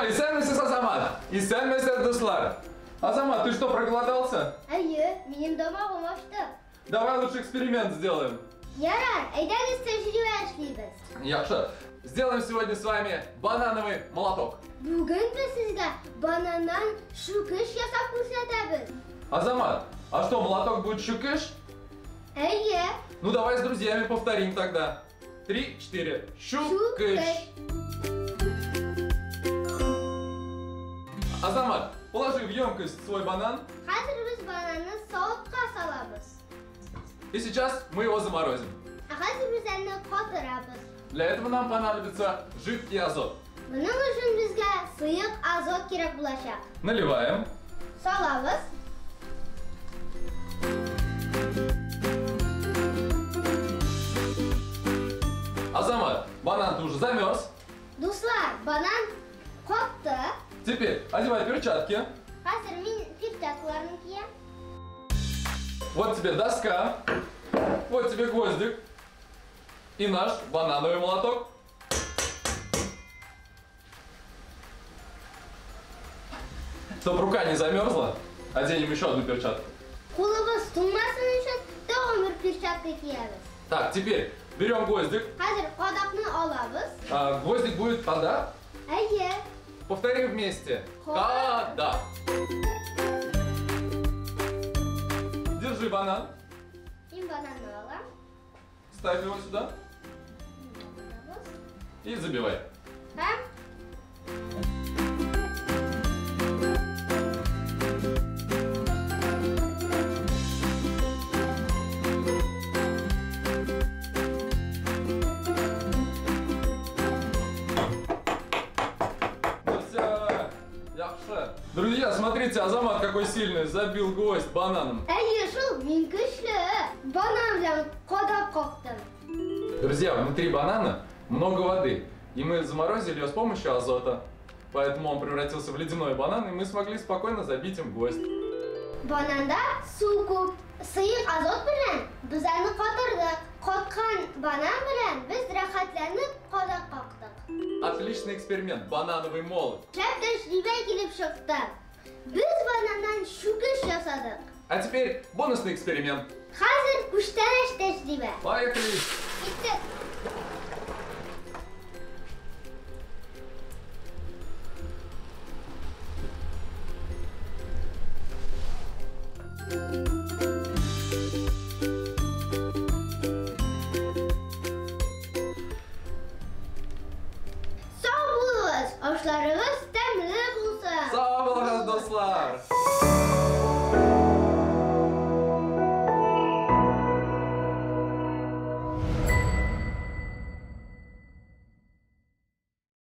Исәнмесез, Азамат? Исәнмесез, дуслар? Азамат, ты что, проголодался? Минем домагым ачты. Давай лучше эксперимент сделаем. Ярар, әйдәгез тәҗрибә эшлибез. Яхшы. Сделаем сегодня с вами банановый молоток. Бүген без сезгә бананнан шүкеш ясап күрсәтәбез. Азамат, а что, молоток будет щукыш? Ну давай с друзьями повторим тогда. 3, 4. Щукыш. Азамат, положи в емкость свой банан. Хәзер без бананны савытка салабыз. И сейчас мы его заморозим. Хәзер без аны катырабыз. Для этого нам понадобится жидкий азот. Моның өчен безгә сыек азот кирәк булачак. Наливаем. Салабыз. Азамат, банан-то уже замерз. Дуслар, банан катты. Теперь одевай перчатки. Хәзер мин перчаткаларны киям. Вот тебе доска. Вот тебе гвоздик. И наш банановый молоток. Чтоб рука не замерзла, оденем еще одну перчатку. Кулыбыз туңмасын өчен тагын бер перчатка киябыз. Так, теперь берем гвоздик. Хәзер кадакны алабыз. Гвоздик будет когда? Повторим вместе. Когда. Держи банан. Мин бананны алам. Ставь его сюда и забивай. Друзья, смотрите, Азамат какой сильный, забил гвоздь бананом. Шул, мин көчле. Банан белән кадак кактым. Друзья, внутри банана много воды, и мы заморозили ее с помощью азота. Поэтому он превратился в ледяной банан, и мы смогли спокойно забить им гвоздь. Бананда су күп. Сыек азот белән без аны катырдык. Каткан банан белән без рәхәтләнеп кадак кактык. Отличный эксперимент, банановый молот. Шәп тәҗрибә килеп чыкты. Без бананнан шүкеш ясадык. А теперь бонусный эксперимент. Хәзер күчтәнәш тәҗрибә. Поехали! Киттек. Ашларыгыз тәмле булсын. Sağ olun dostlar.